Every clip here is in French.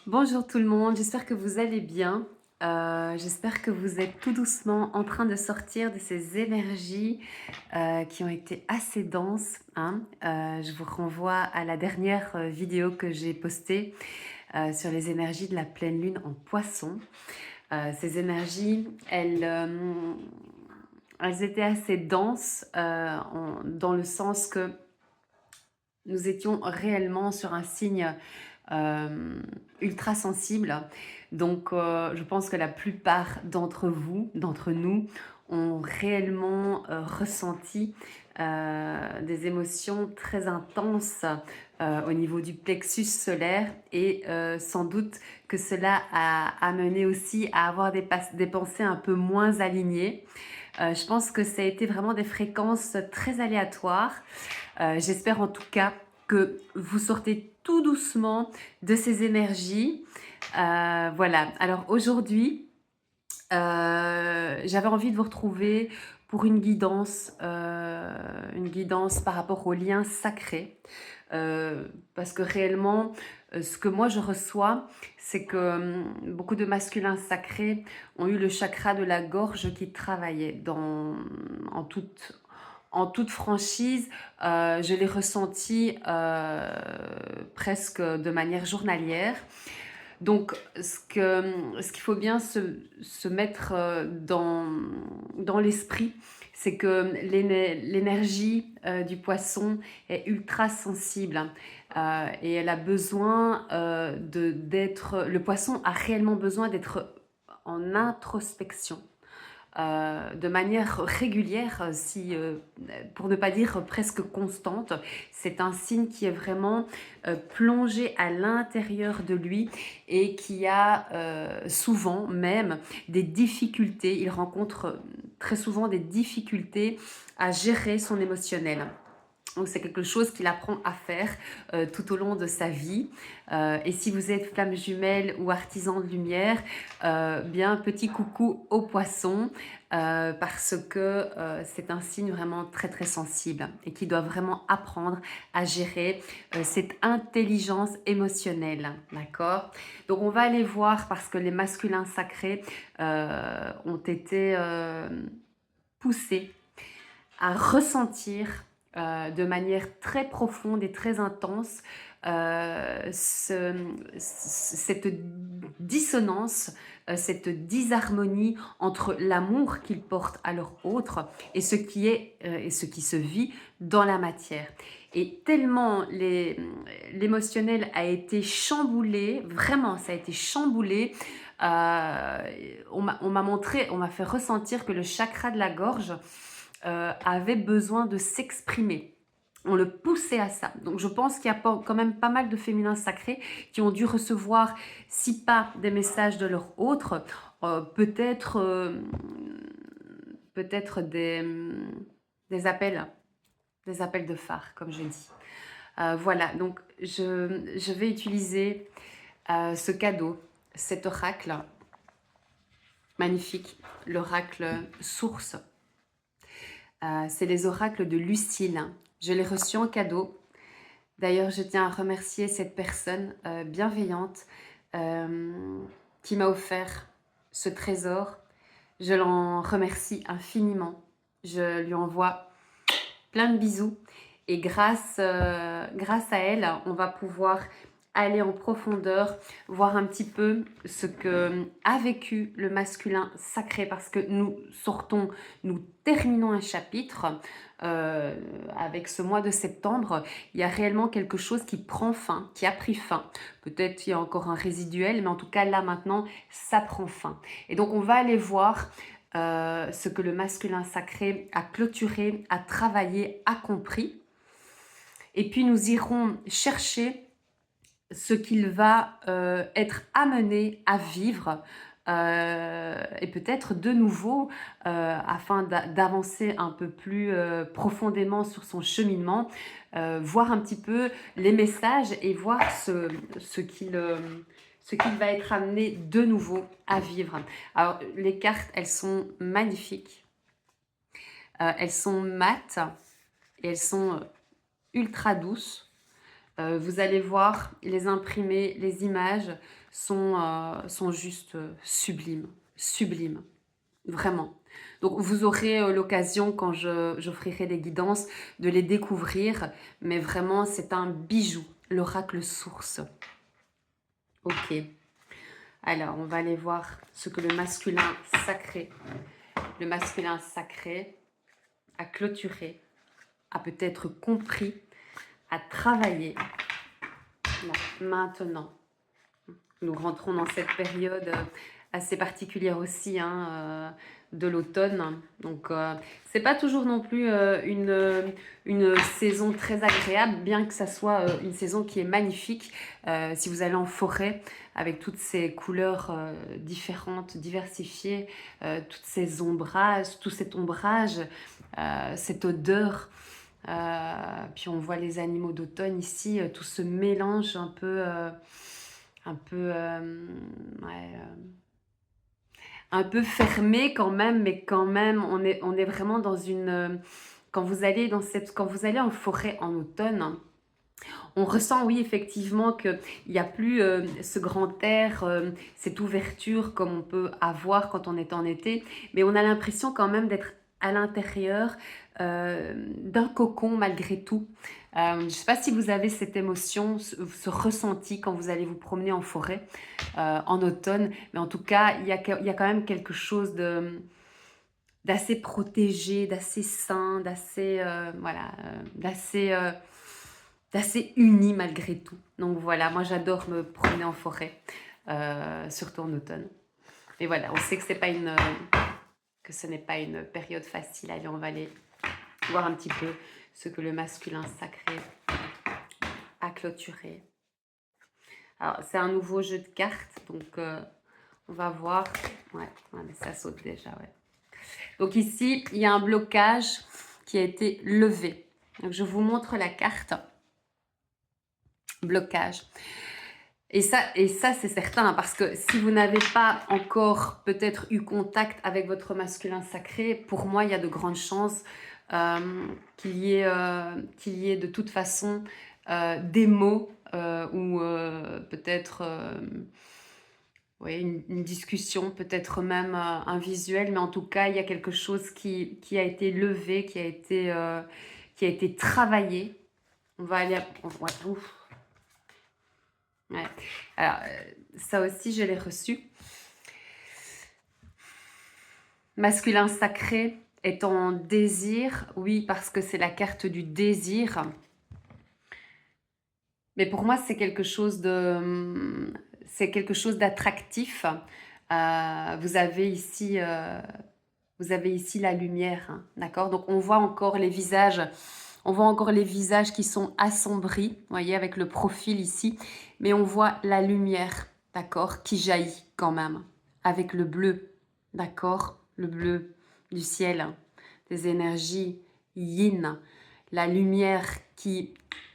Bonjour tout le monde, j'espère que vous allez bien. J'espère que vous êtes tout doucement en train de sortir de ces énergies qui ont été assez denses, hein. Je vous renvoie à la dernière vidéo que j'ai postée sur les énergies de la pleine lune en poisson. Ces énergies, elles étaient assez denses dans le sens que nous étions réellement sur un signe ultra sensible. Donc, je pense que la plupart d'entre nous, ont réellement ressenti des émotions très intenses au niveau du plexus solaire et sans doute que cela a amené aussi à avoir des pensées un peu moins alignées. Je pense que ça a été vraiment des fréquences très aléatoires. J'espère en tout cas que vous sortez tout doucement de ces énergies. Voilà, alors aujourd'hui, j'avais envie de vous retrouver pour une guidance par rapport aux liens sacrés. Parce que réellement, ce que moi je reçois, c'est que beaucoup de masculins sacrés ont eu le chakra de la gorge qui travaillait en toute franchise. Je l'ai ressenti presque de manière journalière. Donc, ce qu'il faut bien se mettre dans l'esprit, c'est que l'énergie du poisson est ultra sensible et elle a besoin d'être... Le poisson a réellement besoin d'être en introspection de manière régulière, pour ne pas dire presque constante. C'est un signe qui est vraiment plongé à l'intérieur de lui et qui a souvent même des difficultés. Il rencontre très souvent des difficultés à gérer son émotionnel. Donc c'est quelque chose qu'il apprend à faire tout au long de sa vie. Et si vous êtes flamme jumelle ou artisan de lumière, bien petit coucou aux poissons parce que c'est un signe vraiment très très sensible et qui doit vraiment apprendre à gérer cette intelligence émotionnelle. D'accord? Donc on va aller voir parce que les masculins sacrés ont été poussés à ressentir de manière très profonde et très intense cette dissonance, cette disharmonie entre l'amour qu'ils portent à leur autre et ce qui est et ce qui se vit dans la matière. Et tellement l'émotionnel a été chamboulé, vraiment ça a été chamboulé, on m'a fait ressentir que le chakra de la gorge avait besoin de s'exprimer. On le poussait à ça. Donc je pense qu'il y a quand même pas mal de féminins sacrés qui ont dû recevoir, si pas des messages de leur autre, peut-être des appels de phare, comme je dis. Voilà, donc je vais utiliser ce cadeau, cet oracle magnifique, l'oracle source. C'est les oracles de Lucille. Je l'ai reçu en cadeau. D'ailleurs, je tiens à remercier cette personne bienveillante qui m'a offert ce trésor. Je l'en remercie infiniment. Je lui envoie plein de bisous. Et grâce à elle, on va pouvoir aller en profondeur, voir un petit peu ce que a vécu le masculin sacré, parce que nous terminons un chapitre avec ce mois de septembre. Il y a réellement quelque chose qui prend fin, qui a pris fin. Peut-être il y a encore un résiduel, mais en tout cas là maintenant, ça prend fin. Et donc on va aller voir ce que le masculin sacré a clôturé, a travaillé, a compris. Et puis nous irons chercher ce qu'il va être amené à vivre et peut-être de nouveau afin d'avancer un peu plus profondément sur son cheminement, voir un petit peu les messages et voir ce qu'il va être amené de nouveau à vivre. Alors les cartes, elles sont magnifiques, elles sont mates et elles sont ultra douces. Vous allez voir, les imprimés, les images sont juste sublimes, sublimes, vraiment. Donc vous aurez l'occasion, quand j'offrirai les guidances, de les découvrir, mais vraiment c'est un bijou, l'oracle source. Ok, alors on va aller voir ce que le masculin sacré a clôturé, a peut-être compris, a travaillé. Maintenant, nous rentrons dans cette période assez particulière aussi, hein, de l'automne. Donc, c'est pas toujours non plus une saison très agréable, bien que ça soit une saison qui est magnifique. Si vous allez en forêt, avec toutes ces couleurs différentes, diversifiées, toutes ces ombrages, tout cet ombrage, cette odeur. Puis on voit les animaux d'automne ici, tout se mélange un peu, ouais, un peu fermé quand même, mais quand même, on est vraiment dans une... quand vous allez quand vous allez en forêt en automne, on ressent, oui, effectivement, qu'il n'y a plus ce grand air, cette ouverture comme on peut avoir quand on est en été, mais on a l'impression quand même d'être à l'intérieur d'un cocon malgré tout. Je ne sais pas si vous avez cette émotion, ce ressenti quand vous allez vous promener en forêt en automne, mais en tout cas, il y a quand même quelque chose d'assez protégé, d'assez sain, d'assez voilà, d'assez uni malgré tout. Donc voilà, moi j'adore me promener en forêt, surtout en automne. Et voilà, on sait que que ce n'est pas une période facile. Allez, on va aller voir un petit peu ce que le masculin sacré a clôturé. Alors, c'est un nouveau jeu de cartes, donc on va voir. Ouais, mais ça saute déjà, ouais. Donc ici, il y a un blocage qui a été levé. Donc je vous montre la carte. Blocage. Et ça c'est certain, parce que si vous n'avez pas encore peut-être eu contact avec votre masculin sacré, pour moi, il y a de grandes chances qu'il y ait de toute façon des mots ou peut-être oui, une discussion, peut-être même un visuel, mais en tout cas, il y a quelque chose qui a été levé, qui a été travaillé. On va aller... Ouais, ouf. Ouais. Alors, ça aussi, je l'ai reçu. Masculin sacré est en désir, oui, parce que c'est la carte du désir. Mais pour moi, c'est quelque chose d'attractif. Vous avez ici la lumière, hein, d'accord? Donc, on voit encore les visages. On voit encore les visages qui sont assombris, vous voyez, avec le profil ici. Mais on voit la lumière, d'accord, qui jaillit quand même, avec le bleu, d'accord? Le bleu du ciel, des énergies yin, la lumière qui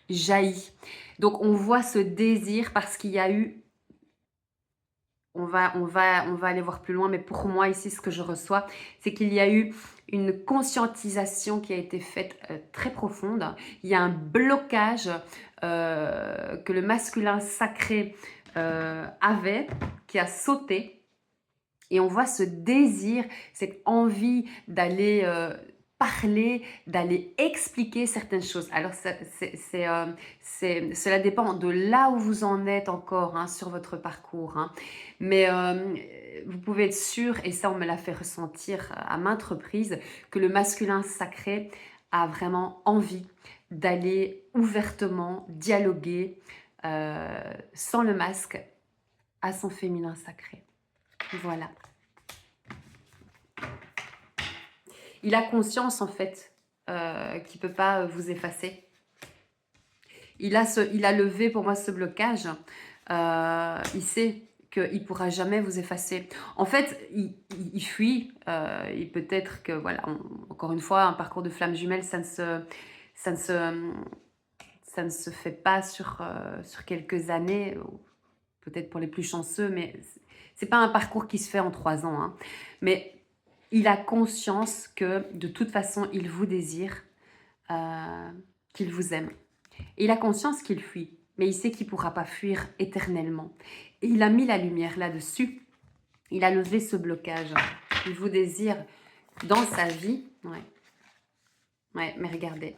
jaillit. Donc, on voit ce désir parce qu'il y a eu... On va aller voir plus loin, mais pour moi, ici, ce que je reçois, c'est qu'il y a eu une conscientisation qui a été faite très profonde. Il y a un blocage que le masculin sacré avait, qui a sauté. Et on voit ce désir, cette envie d'aller parler, d'aller expliquer certaines choses. Alors, cela dépend de là où vous en êtes encore hein, sur votre parcours. Hein. Mais vous pouvez être sûr, et ça on me l'a fait ressentir à maintes reprises, que le masculin sacré a vraiment envie d'aller ouvertement dialoguer sans le masque à son féminin sacré. Voilà. Il a conscience en fait qu'il ne peut pas vous effacer. Il a levé pour moi ce blocage. Il sait qu'il ne pourra jamais vous effacer. En fait, il fuit. Et peut-être que, voilà, encore une fois, un parcours de flamme jumelle, ça ne se fait pas sur quelques années, peut-être pour les plus chanceux, mais ce n'est pas un parcours qui se fait en 3 ans. Hein. Mais il a conscience que, de toute façon, il vous désire, qu'il vous aime. Il a conscience qu'il fuit, mais il sait qu'il ne pourra pas fuir éternellement. Et il a mis la lumière là-dessus. Il a levé ce blocage. Il vous désire dans sa vie. Ouais, ouais, mais regardez.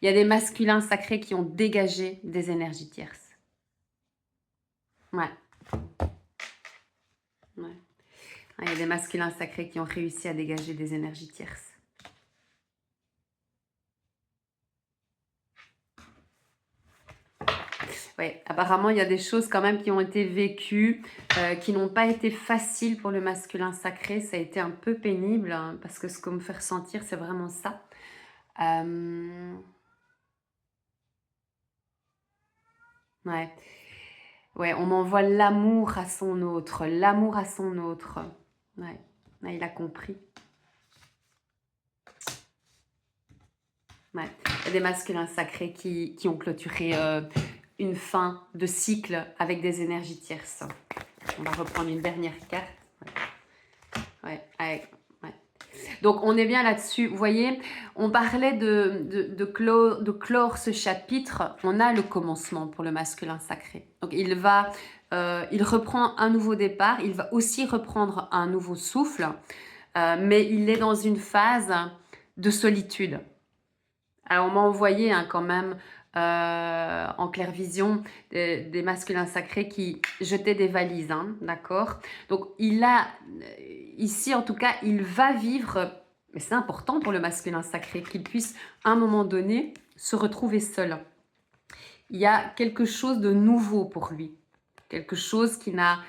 Il y a des masculins sacrés qui ont dégagé des énergies tierces. Ouais. Ouais. Il y a des masculins sacrés qui ont réussi à dégager des énergies tierces. Oui, apparemment, il y a des choses quand même qui ont été vécues, qui n'ont pas été faciles pour le masculin sacré. Ça a été un peu pénible, hein, parce que ce qu'on me fait ressentir, c'est vraiment ça. Ouais. Ouais, on m'envoie l'amour à son autre, l'amour à son autre. Ouais, ouais, il a compris. Ouais. Il y a des masculins sacrés qui ont clôturé une fin de cycle avec des énergies tierces. On va reprendre une dernière carte. Ouais, ouais, ouais. Donc, on est bien là-dessus. Vous voyez, on parlait de clore ce chapitre. On a le commencement pour le masculin sacré. Donc, il reprend un nouveau départ. Il va aussi reprendre un nouveau souffle. Mais il est dans une phase de solitude. Alors, on m'a envoyé quand même en clairvision des masculins sacrés qui jetaient des valises, hein, d'accord? Donc, ici en tout cas, il va vivre, mais c'est important pour le masculin sacré, qu'il puisse à un moment donné se retrouver seul. Il y a quelque chose de nouveau pour lui, quelque chose qu'il n'a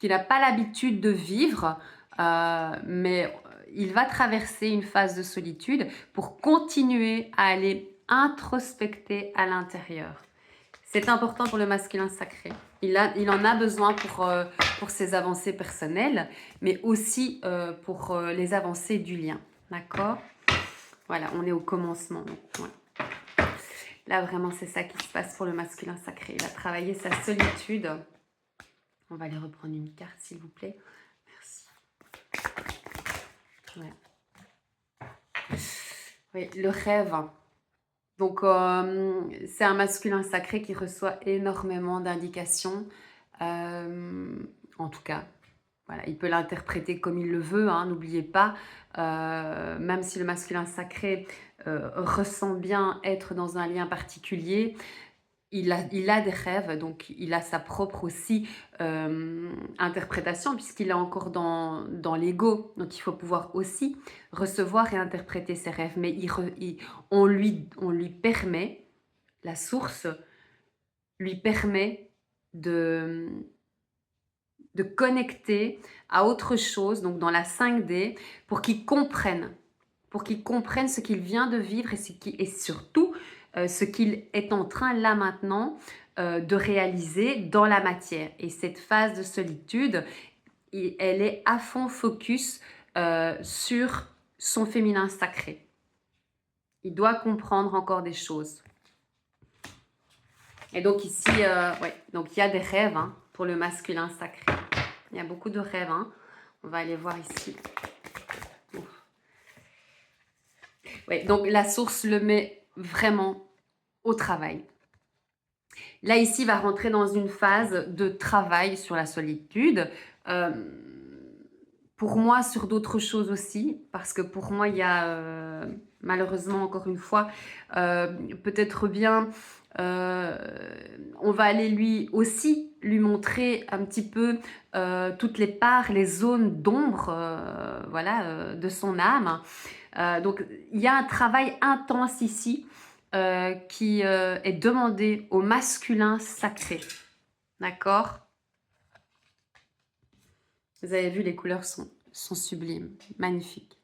pas l'habitude de vivre, mais il va traverser une phase de solitude pour continuer à aller introspecter à l'intérieur. C'est important pour le masculin sacré. Il en a besoin pour ses avancées personnelles, mais aussi pour les avancées du lien. D'accord? Voilà, on est au commencement. Donc, ouais. Là, vraiment, c'est ça qui se passe pour le masculin sacré. Il a travaillé sa solitude. On va aller reprendre une carte, s'il vous plaît. Merci. Ouais. Oui, le rêve. Donc, c'est un masculin sacré qui reçoit énormément d'indications. En tout cas, voilà, il peut l'interpréter comme il le veut, hein, n'oubliez pas. Même si le masculin sacré ressent bien être dans un lien particulier, il a des rêves, donc il a sa propre aussi interprétation, puisqu'il est encore dans l'ego. Donc il faut pouvoir aussi recevoir et interpréter ses rêves. Mais on lui permet, la source lui permet de connecter à autre chose, donc dans la 5D, pour qu'il comprenne ce qu'il vient de vivre et surtout ce qu'il est en train là maintenant de réaliser dans la matière. Et cette phase de solitude, elle est à fond focus sur son féminin sacré. Il doit comprendre encore des choses. Et donc ici, donc il y a des rêves, hein, pour le masculin sacré. Il y a beaucoup de rêves, hein. On va aller voir ici. Ouais, donc la source le met vraiment au travail. Là, ici, il va rentrer dans une phase de travail sur la solitude. Pour moi, sur d'autres choses aussi, parce que pour moi, il y a malheureusement, encore une fois, peut-être bien, on va aller lui montrer un petit peu toutes les parts, les zones d'ombre, voilà, de son âme. Donc, il y a un travail intense ici qui est demandé au masculin sacré. D'accord? Vous avez vu, les couleurs sont sublimes, magnifiques.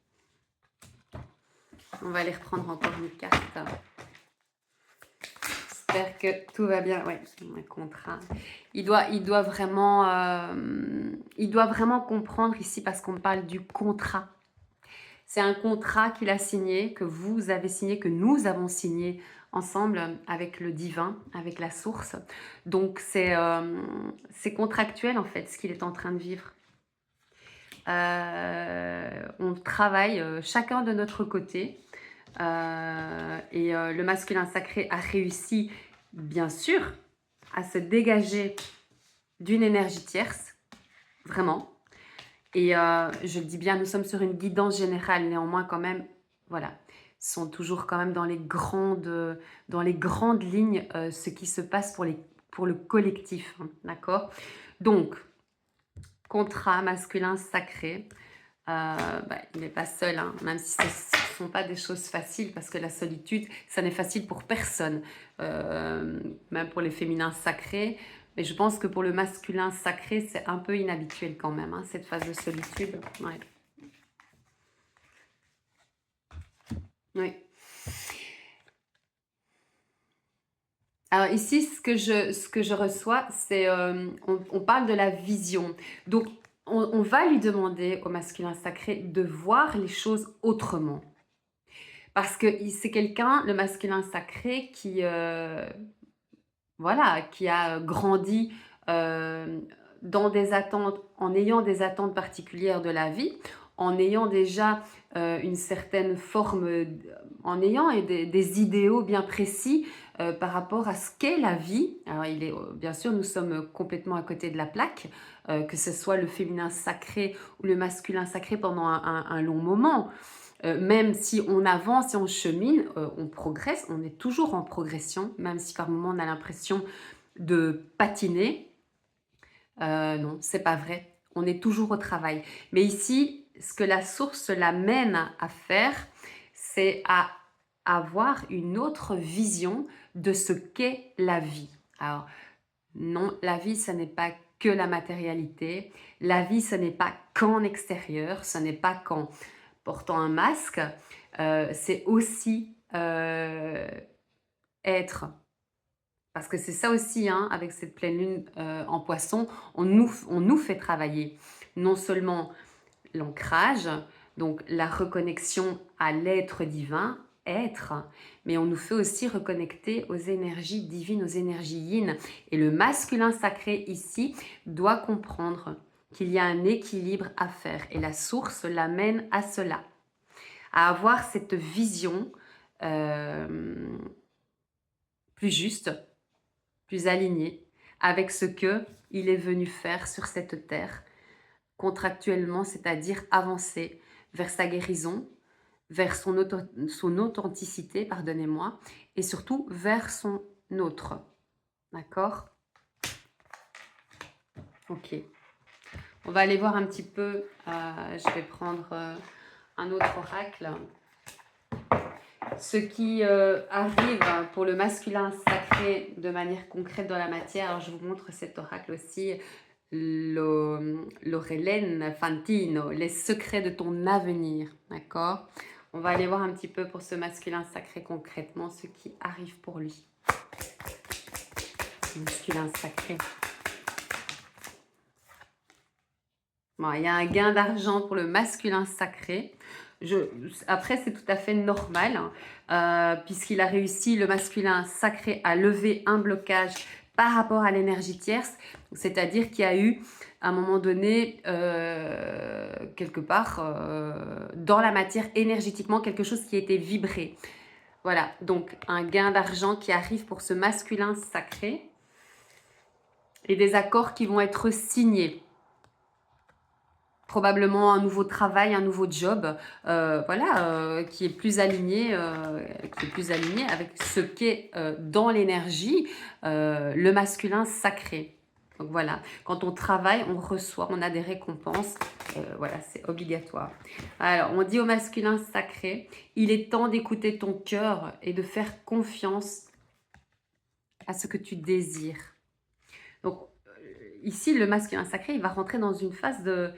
On va aller reprendre encore une carte. J'espère que tout va bien. Ouais, un contrat. Il doit vraiment comprendre ici, parce qu'on parle du contrat. C'est un contrat qu'il a signé, que vous avez signé, que nous avons signé ensemble avec le divin, avec la source. Donc, c'est contractuel en fait, ce qu'il est en train de vivre. On travaille chacun de notre côté Le masculin sacré a réussi, bien sûr, à se dégager d'une énergie tierce, vraiment. Et je le dis bien, nous sommes sur une guidance générale, néanmoins quand même, voilà, sont toujours quand même dans les grandes lignes ce qui se passe pour le collectif, hein, d'accord? Donc, contrat masculin sacré, il n'est pas seul, hein, même si ce ne sont pas des choses faciles, parce que la solitude, ça n'est facile pour personne, même pour les féminins sacrés. Mais je pense que pour le masculin sacré, c'est un peu inhabituel quand même, hein, cette phase de solitude. Ouais. Oui. Alors ici, ce que je reçois, c'est, on parle de la vision. Donc, on va lui demander au masculin sacré de voir les choses autrement. Parce que c'est quelqu'un, le masculin sacré, voilà, qui a grandi dans des attentes, en ayant des attentes particulières de la vie, en ayant déjà une certaine forme, en ayant des idéaux bien précis par rapport à ce qu'est la vie. Alors, bien sûr, nous sommes complètement à côté de la plaque, que ce soit le féminin sacré ou le masculin sacré pendant un long moment. Même si on avance et on chemine, on progresse, on est toujours en progression, même si par moments on a l'impression de patiner. Non, c'est pas vrai. On est toujours au travail. Mais ici, ce que la source l'amène à faire, c'est à avoir une autre vision de ce qu'est la vie. Alors, non, la vie, ce n'est pas que la matérialité. La vie, ce n'est pas qu'en extérieur, ce n'est pas qu'en portant un masque. C'est aussi être. Parce que c'est ça aussi, hein, avec cette pleine lune en poisson, on nous fait travailler. Non seulement l'ancrage, donc la reconnexion à l'être divin, être, mais on nous fait aussi reconnecter aux énergies divines, aux énergies yin. Et le masculin sacré ici doit comprendre qu'il y a un équilibre à faire. Et la source l'amène à cela, à avoir cette vision plus juste, plus alignée avec ce que il est venu faire sur cette terre contractuellement, c'est-à-dire avancer vers sa guérison, vers son authenticité, pardonnez-moi, et surtout vers son autre. D'accord? Ok. On va aller voir un petit peu, je vais prendre un autre oracle. Ce qui arrive pour le masculin sacré de manière concrète dans la matière. Alors, je vous montre cet oracle aussi, Lorelène Fantino, les secrets de ton avenir, d'accord? On va aller voir un petit peu pour ce masculin sacré concrètement, ce qui arrive pour lui. Masculin sacré. Bon, il y a un gain d'argent pour le masculin sacré. Après, c'est tout à fait normal, puisqu'il a réussi, le masculin sacré, à lever un blocage par rapport à l'énergie tierce, c'est-à-dire qu'il y a eu, à un moment donné, quelque part, dans la matière, énergétiquement, quelque chose qui a été vibré. Voilà, donc un gain d'argent qui arrive pour ce masculin sacré, et des accords qui vont être signés. Probablement un nouveau travail, un nouveau job, voilà, qui est plus aligné avec ce qu'est dans l'énergie le masculin sacré. Donc voilà, quand on travaille, on reçoit, on a des récompenses, voilà, c'est obligatoire. Alors, on dit au masculin sacré, il est temps d'écouter ton cœur et de faire confiance à ce que tu désires. Donc, ici, le masculin sacré, il va rentrer dans une phase de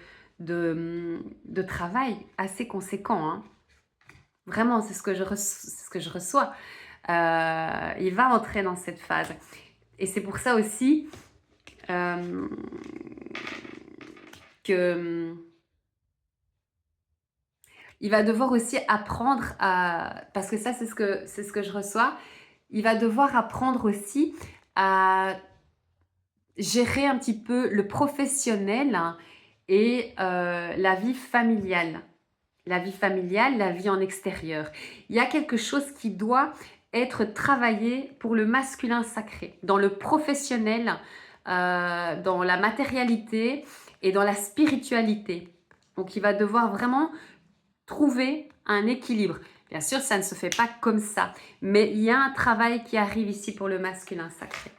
travail assez conséquent. Hein. Vraiment, c'est ce que je reçois. Il va entrer dans cette phase. Et c'est pour ça aussi que il va devoir aussi apprendre à... Parce que ça, c'est ce que je reçois. Il va devoir apprendre aussi à gérer un petit peu le professionnel et la vie familiale. la vie familiale, la vie en extérieur. Il y a quelque chose qui doit être travaillé pour le masculin sacré, dans le professionnel, dans la matérialité et dans la spiritualité. Donc il va devoir vraiment trouver un équilibre. Bien sûr, ça ne se fait pas comme ça, mais il y a un travail qui arrive ici pour le masculin sacré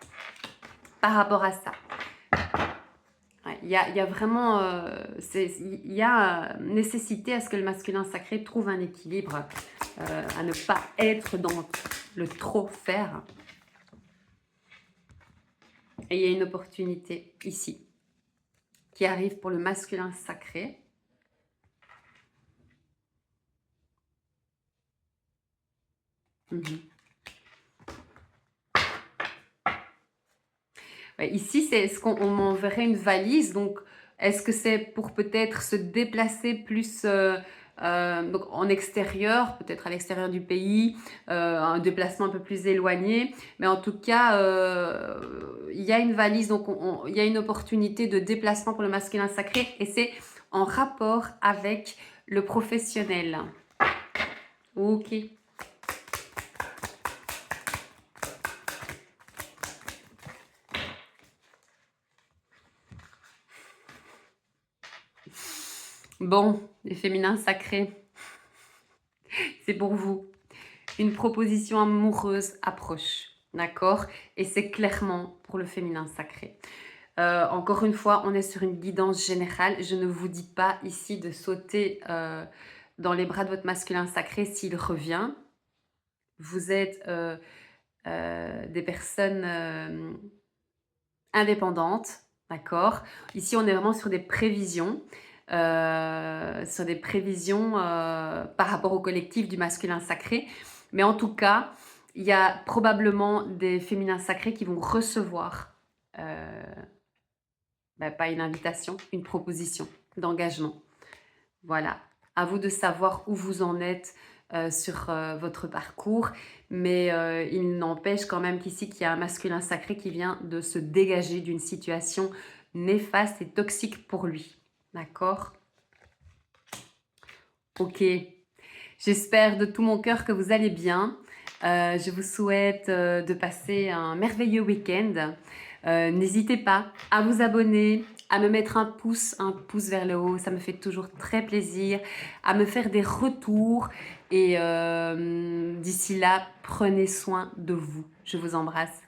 par rapport à ça. Ouais, il y a vraiment il y a nécessité à ce que le masculin sacré trouve un équilibre, à ne pas être dans le trop faire. Et il y a une opportunité ici qui arrive pour le masculin sacré. Ici, c'est ce qu'on m'enverrait une valise. Donc, est-ce que c'est pour peut-être se déplacer plus donc en extérieur, peut-être à l'extérieur du pays, un déplacement un peu plus éloigné. Mais en tout cas, il y a une valise, donc il y a une opportunité de déplacement pour le masculin sacré et c'est en rapport avec le professionnel. Ok. Bon, les féminins sacrés, c'est pour vous. Une proposition amoureuse approche, d'accord? Et c'est clairement pour le féminin sacré. Encore une fois, on est sur une guidance générale. Je ne vous dis pas ici de sauter dans les bras de votre masculin sacré s'il revient. Vous êtes des personnes indépendantes, d'accord? Ici, on est vraiment sur des prévisions. Par rapport au collectif du masculin sacré. Mais en tout cas, il y a probablement des féminins sacrés qui vont recevoir, pas une invitation, une proposition d'engagement. Voilà, à vous de savoir où vous en êtes sur votre parcours. Mais il n'empêche quand même qu'ici, qu'il y a un masculin sacré qui vient de se dégager d'une situation néfaste et toxique pour lui. D'accord? Ok. J'espère de tout mon cœur que vous allez bien. Je vous souhaite de passer un merveilleux week-end. N'hésitez pas à vous abonner, à me mettre un pouce vers le haut. Ça me fait toujours très plaisir. À me faire des retours. Et d'ici là, prenez soin de vous. Je vous embrasse.